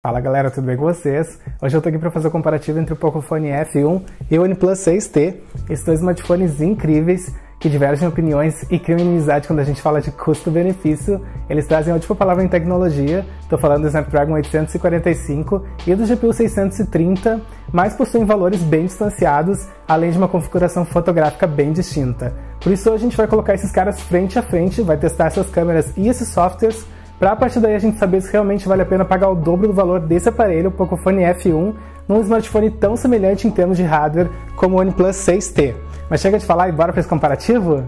Fala galera, tudo bem com vocês? Hoje eu tô aqui para fazer o comparativo entre o Pocophone F1 e o OnePlus 6T. Esses dois smartphones incríveis que divergem opiniões e criam inimizade quando a gente fala de custo-benefício. Eles trazem a última palavra em tecnologia, tô falando do Snapdragon 845 e do GPU 630, mas possuem valores bem distanciados, além de uma configuração fotográfica bem distinta. Por isso hoje a gente vai colocar esses caras frente a frente, vai testar essas câmeras e esses softwares, para a partir daí a gente saber se realmente vale a pena pagar o dobro do valor desse aparelho, o Pocophone F1, num smartphone tão semelhante em termos de hardware como o OnePlus 6T. Mas chega de falar e bora para esse comparativo?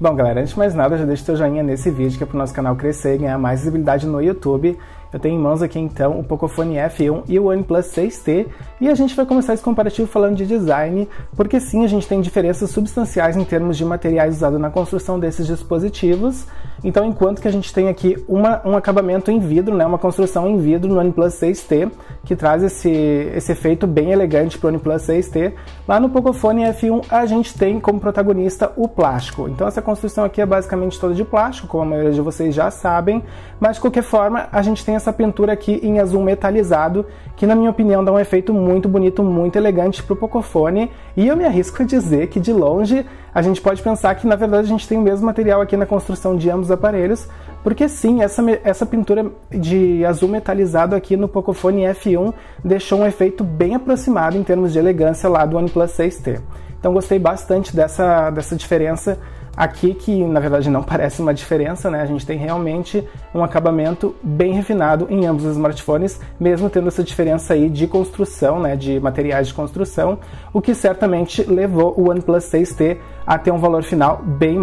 Bom galera, antes de mais nada, já deixa o teu joinha nesse vídeo que é para o nosso canal crescer e ganhar mais visibilidade no YouTube. Eu tenho em mãos aqui então o Pocophone F1 e o OnePlus 6T e a gente vai começar esse comparativo falando de design, porque sim, a gente tem diferenças substanciais em termos de materiais usados na construção desses dispositivos. Então, enquanto que a gente tem aqui um acabamento em vidro, né, uma construção em vidro no OnePlus 6T, que traz esse efeito bem elegante para o OnePlus 6T, lá no Pocophone F1 a gente tem como protagonista o plástico. Então essa construção aqui é basicamente toda de plástico, como a maioria de vocês já sabem, mas de qualquer forma a gente tem essa pintura aqui em azul metalizado, que na minha opinião dá um efeito muito bonito, muito elegante para o Pocophone, e eu me arrisco a dizer que de longe a gente pode pensar que na verdade a gente tem o mesmo material aqui na construção de ambos os aparelhos, porque sim, essa pintura de azul metalizado aqui no Pocophone F1 deixou um efeito bem aproximado em termos de elegância lá do OnePlus 6T. Então gostei bastante dessa diferença aqui, que na verdade não parece uma diferença, né? A gente tem realmente um acabamento bem refinado em ambos os smartphones, mesmo tendo essa diferença aí de construção, né? De materiais de construção, o que certamente levou o OnePlus 6T a ter um valor final bem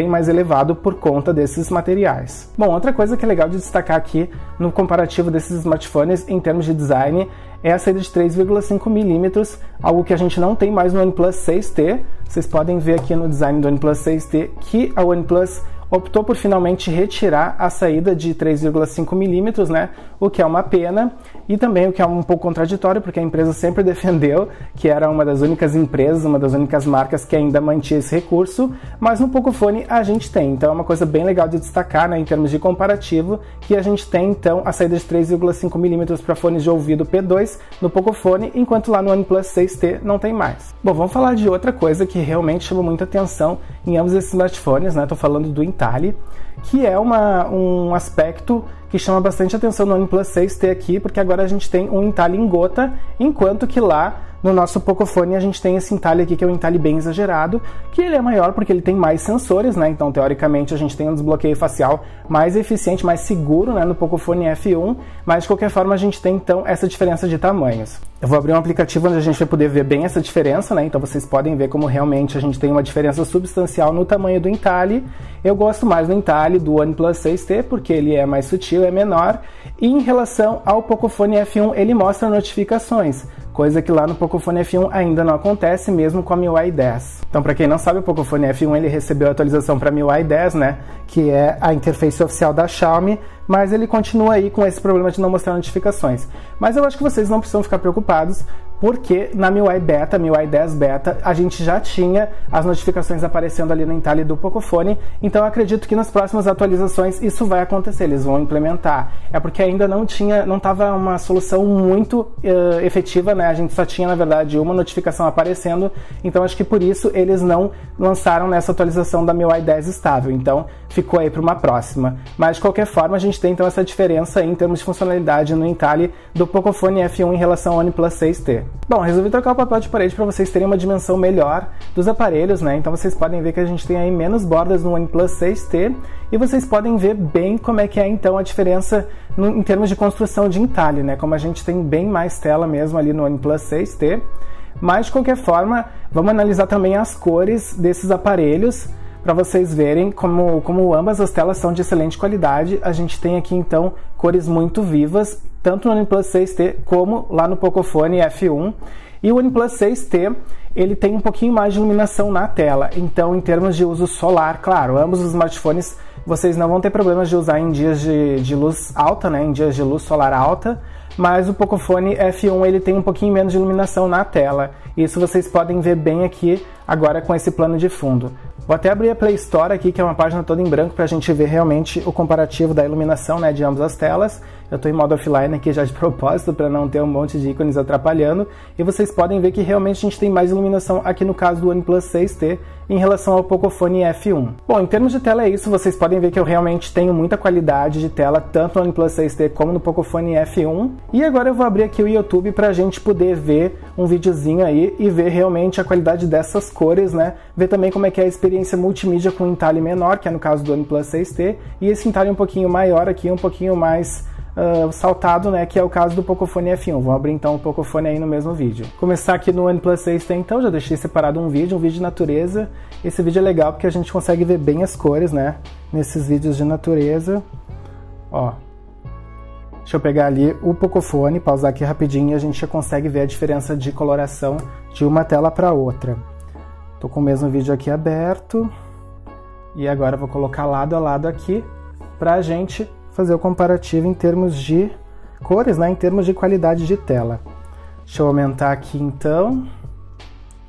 mais elevado por conta desses materiais. Bom, outra coisa que é legal de destacar aqui no comparativo desses smartphones em termos de design é a saída de 3,5mm, algo que a gente não tem mais no OnePlus 6T. Vocês podem ver aqui no design do OnePlus 6T que a OnePlus optou por finalmente retirar a saída de 3,5mm, né? O que é uma pena e também o que é um pouco contraditório, porque a empresa sempre defendeu que era uma das únicas empresas, uma das únicas marcas que ainda mantinha esse recurso, mas no Pocophone a gente tem. Então é uma coisa bem legal de destacar, né, em termos de comparativo, que a gente tem então a saída de 3,5mm para fones de ouvido P2 no Pocophone, enquanto lá no OnePlus 6T não tem mais. Bom, vamos falar de outra coisa que realmente chama muita atenção em ambos esses smartphones, né? Tô falando do entalhe, que é um aspecto que chama bastante atenção no OnePlus 6T aqui, porque agora a gente tem um entalhe em gota, enquanto que lá no nosso Pocophone a gente tem esse entalhe aqui, que é um entalhe bem exagerado, que ele é maior porque ele tem mais sensores, né? Então, teoricamente, a gente tem um desbloqueio facial mais eficiente, mais seguro, né, no Pocophone F1, mas de qualquer forma a gente tem, então, essa diferença de tamanhos. Eu vou abrir um aplicativo onde a gente vai poder ver bem essa diferença, né? Então vocês podem ver como realmente a gente tem uma diferença substancial no tamanho do entalhe. Eu gosto mais do entalhe do OnePlus 6T, porque ele é mais sutil, é menor, e em relação ao Pocophone F1, ele mostra notificações, coisa que lá no Pocophone F1 ainda não acontece, mesmo com a MIUI 10. Então, para quem não sabe, o Pocophone F1 ele recebeu a atualização para a MIUI 10, né, que é a interface oficial da Xiaomi, mas ele continua aí com esse problema de não mostrar notificações. Mas eu acho que vocês não precisam ficar preocupados, porque na MIUI Beta, MIUI 10 Beta, a gente já tinha as notificações aparecendo ali no entalhe do Pocophone, então eu acredito que nas próximas atualizações isso vai acontecer, eles vão implementar. É porque ainda não estava uma solução muito efetiva, né? A gente só tinha, na verdade, uma notificação aparecendo, então acho que por isso eles não lançaram nessa atualização da MIUI 10 estável, então ficou aí para uma próxima. Mas de qualquer forma a gente tem então essa diferença aí em termos de funcionalidade no entalhe do Pocophone F1 em relação ao OnePlus 6T. Bom, resolvi trocar o papel de parede para vocês terem uma dimensão melhor dos aparelhos, né? Então vocês podem ver que a gente tem aí menos bordas no OnePlus 6T e vocês podem ver bem como é que é então a diferença em termos de construção de entalhe, né? Como a gente tem bem mais tela mesmo ali no OnePlus 6T. Mas de qualquer forma, vamos analisar também as cores desses aparelhos para vocês verem como ambas as telas são de excelente qualidade. A gente tem aqui então cores muito vivas, tanto no OnePlus 6T como lá no Pocophone F1. E o OnePlus 6T, ele tem um pouquinho mais de iluminação na tela, então em termos de uso solar, claro, ambos os smartphones vocês não vão ter problemas de usar em dias de luz alta, né, em dias de luz solar alta, mas o Pocophone F1 ele tem um pouquinho menos de iluminação na tela. Isso vocês podem ver bem aqui agora com esse plano de fundo. Vou até abrir a Play Store aqui, que é uma página toda em branco, para a gente ver realmente o comparativo da iluminação, né, de ambas as telas. Eu estou em modo offline aqui já de propósito, para não ter um monte de ícones atrapalhando. E vocês podem ver que realmente a gente tem mais iluminação aqui no caso do OnePlus 6T em relação ao Pocophone F1. Bom, em termos de tela é isso, vocês podem ver que eu realmente tenho muita qualidade de tela, tanto no OnePlus 6T como no Pocophone F1. E agora eu vou abrir aqui o YouTube para a gente poder ver um videozinho aí e ver realmente a qualidade dessas cores, né? Ver também como é que é a experiência multimídia com um entalhe menor, que é no caso do OnePlus 6T, e esse entalhe um pouquinho maior aqui, um pouquinho mais saltado, né, que é o caso do Pocophone F1. Vamos abrir então o Pocophone aí no mesmo vídeo. Começar aqui no OnePlus 6T então, já deixei separado um vídeo de natureza. Esse vídeo é legal porque a gente consegue ver bem as cores, né, nesses vídeos de natureza. Ó, deixa eu pegar ali o Pocophone, pausar aqui rapidinho e a gente já consegue ver a diferença de coloração de uma tela para outra. Tô com o mesmo vídeo aqui aberto e agora eu vou colocar lado a lado aqui pra gente fazer o comparativo em termos de cores, né, em termos de qualidade de tela. Deixa eu aumentar aqui então.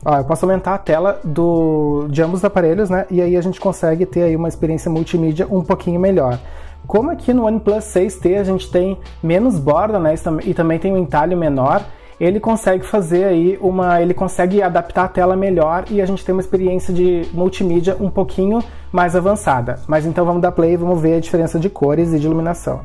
Ó, eu posso aumentar a tela de ambos os aparelhos, né, e aí a gente consegue ter aí uma experiência multimídia um pouquinho melhor. Como aqui no OnePlus 6T a gente tem menos borda, né, e também tem um entalhe menor, ele consegue fazer aí ele consegue adaptar a tela melhor e a gente tem uma experiência de multimídia um pouquinho mais avançada. Mas então vamos dar play e vamos ver a diferença de cores e de iluminação.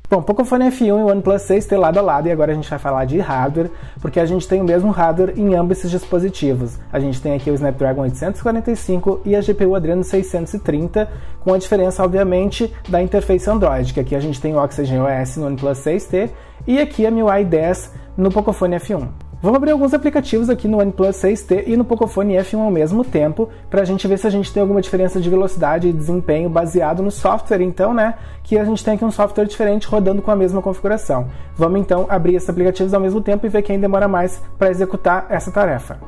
Bom, Pocophone F1 e o OnePlus 6T lado a lado, e agora a gente vai falar de hardware, porque a gente tem o mesmo hardware em ambos esses dispositivos. A gente tem aqui o Snapdragon 845 e a GPU Adreno 630, com a diferença, obviamente, da interface Android, que aqui a gente tem o Oxygen OS no OnePlus 6T e aqui a MIUI 10 no Pocophone F1. Vamos abrir alguns aplicativos aqui no OnePlus 6T e no Pocophone F1 ao mesmo tempo, para a gente ver se a gente tem alguma diferença de velocidade e desempenho baseado no software, então, né, que a gente tem aqui um software diferente rodando com a mesma configuração. Vamos então abrir esses aplicativos ao mesmo tempo e ver quem demora mais para executar essa tarefa.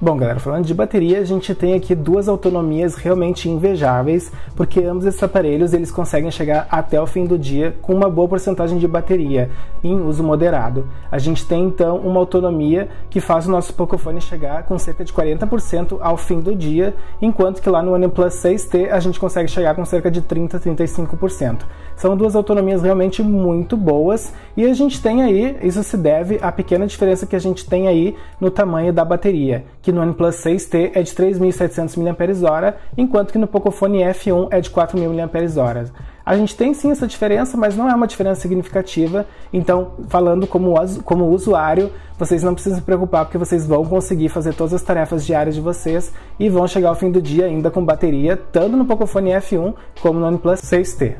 Bom, galera, falando de bateria, a gente tem aqui duas autonomias realmente invejáveis, porque ambos esses aparelhos eles conseguem chegar até o fim do dia com uma boa porcentagem de bateria em uso moderado. A gente tem então uma autonomia que faz o nosso Pocophone chegar com cerca de 40% ao fim do dia, enquanto que lá no OnePlus 6T a gente consegue chegar com cerca de 30-35%. São duas autonomias realmente muito boas e a gente tem aí, isso se deve à pequena diferença que a gente tem aí no tamanho da bateria, que no OnePlus 6T é de 3.700 mAh, enquanto que no Pocophone F1 é de 4.000 mAh. A gente tem sim essa diferença, mas não é uma diferença significativa, então falando como usuário, vocês não precisam se preocupar porque vocês vão conseguir fazer todas as tarefas diárias de vocês e vão chegar ao fim do dia ainda com bateria, tanto no Pocophone F1 como no OnePlus 6T.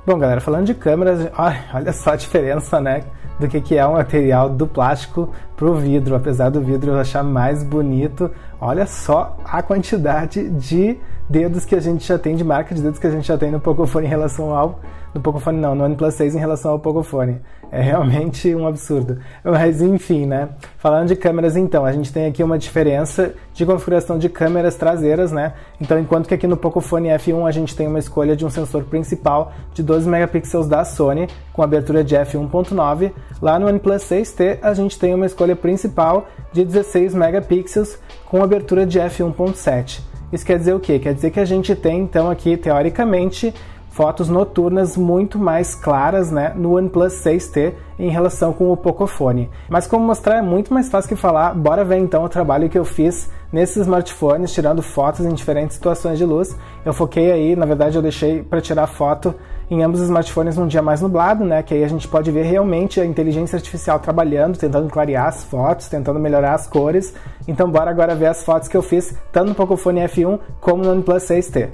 Bom, galera, falando de câmeras, olha só a diferença, né, do que é o material do plástico pro vidro. Apesar do vidro eu achar mais bonito, olha só a quantidade de dedos que a gente já tem, de marca de dedos que a gente já tem no Pocophone em relação ao... no OnePlus 6 em relação ao Pocophone. É realmente um absurdo. Mas enfim, né? Falando de câmeras então, a gente tem aqui uma diferença de configuração de câmeras traseiras, né? Então, enquanto que aqui no Pocophone F1 a gente tem uma escolha de um sensor principal de 12 megapixels da Sony, com abertura de f1.9, lá no OnePlus 6T a gente tem uma escolha principal de 16 megapixels com abertura de f1.7. Isso quer dizer o quê? Quer dizer que a gente tem então aqui, teoricamente, fotos noturnas muito mais claras, né, no OnePlus 6T em relação com o Pocophone. Mas como mostrar é muito mais fácil que falar, bora ver então o trabalho que eu fiz nesses smartphones, tirando fotos em diferentes situações de luz. Eu foquei aí, na verdade eu deixei para tirar foto em ambos os smartphones num dia mais nublado, né, que aí a gente pode ver realmente a inteligência artificial trabalhando, tentando clarear as fotos, tentando melhorar as cores. Então bora agora ver as fotos que eu fiz, tanto no Pocophone F1 como no OnePlus 6T.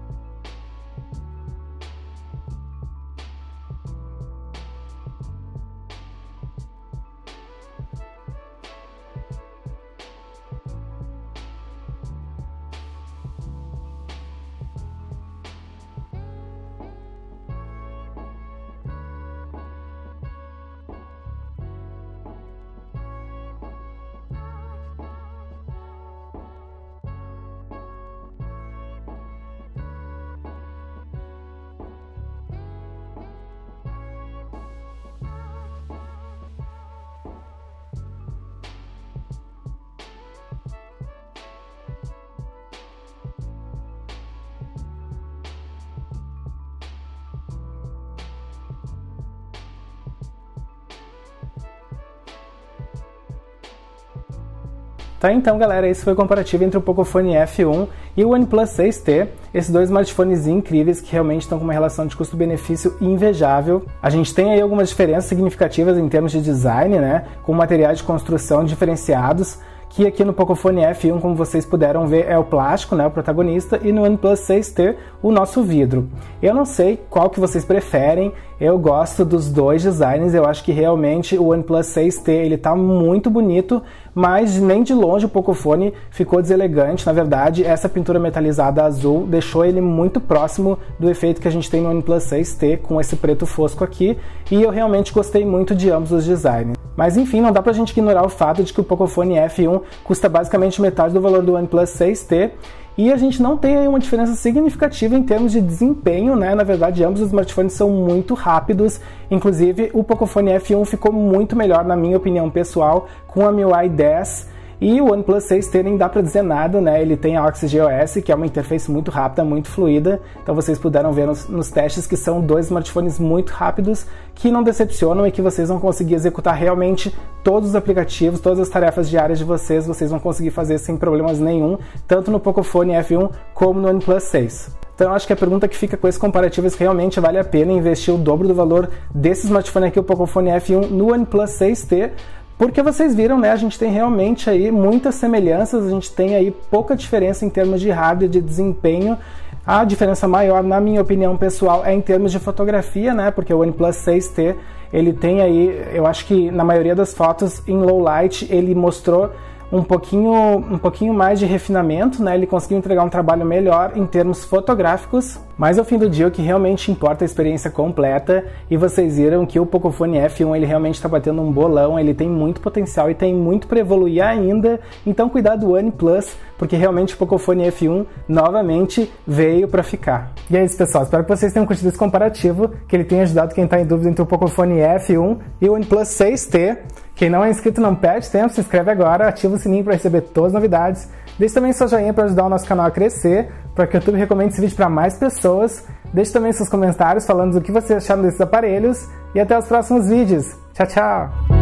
Tá, então galera, esse foi o comparativo entre o Pocophone F1 e o OnePlus 6T, esses dois smartphones incríveis que realmente estão com uma relação de custo-benefício invejável. A gente tem aí algumas diferenças significativas em termos de design, né, com materiais de construção diferenciados, que aqui no Pocophone F1, como vocês puderam ver, é o plástico, né, o protagonista, e no OnePlus 6T, o nosso vidro. Eu não sei qual que vocês preferem, eu gosto dos dois designs, eu acho que realmente o OnePlus 6T ele tá muito bonito, mas nem de longe o Pocophone ficou deselegante. Na verdade, essa pintura metalizada azul deixou ele muito próximo do efeito que a gente tem no OnePlus 6T, com esse preto fosco aqui, e eu realmente gostei muito de ambos os designs. Mas enfim, não dá pra gente ignorar o fato de que o Pocophone F1 custa basicamente metade do valor do OnePlus 6T, e a gente não tem aí uma diferença significativa em termos de desempenho, né? Na verdade, ambos os smartphones são muito rápidos, inclusive o Pocophone F1 ficou muito melhor, na minha opinião pessoal, com a MIUI 10, e o OnePlus 6T nem dá pra dizer nada, né? Ele tem a Oxygen OS, que é uma interface muito rápida, muito fluida, então vocês puderam ver nos testes que são dois smartphones muito rápidos, que não decepcionam e que vocês vão conseguir executar realmente todos os aplicativos, todas as tarefas diárias de vocês vão conseguir fazer sem problemas nenhum, tanto no Pocophone F1 como no OnePlus 6. Então eu acho que a pergunta que fica com esse comparativo é se realmente vale a pena investir o dobro do valor desse smartphone aqui, o Pocophone F1, no OnePlus 6T, porque vocês viram, né, a gente tem realmente aí muitas semelhanças, a gente tem aí pouca diferença em termos de hardware, de desempenho. A diferença maior, na minha opinião pessoal, é em termos de fotografia, né, porque o OnePlus 6T, ele tem aí, eu acho que na maioria das fotos em low light, ele mostrou um pouquinho mais de refinamento, né? Ele conseguiu entregar um trabalho melhor em termos fotográficos, mas ao fim do dia o que realmente importa é a experiência completa, e vocês viram que o Pocophone F1 ele realmente está batendo um bolão, ele tem muito potencial e tem muito para evoluir ainda, então cuidado do OnePlus, porque realmente o Pocophone F1 novamente veio para ficar. E é isso, pessoal, espero que vocês tenham curtido esse comparativo, que ele tenha ajudado quem está em dúvida entre o Pocophone F1 e o OnePlus 6T. Quem não é inscrito não perde tempo, se inscreve agora, ativa o sininho para receber todas as novidades. Deixe também seu joinha para ajudar o nosso canal a crescer, para que o YouTube recomende esse vídeo para mais pessoas. Deixe também seus comentários falando do que vocês acharam desses aparelhos e até os próximos vídeos. Tchau, tchau!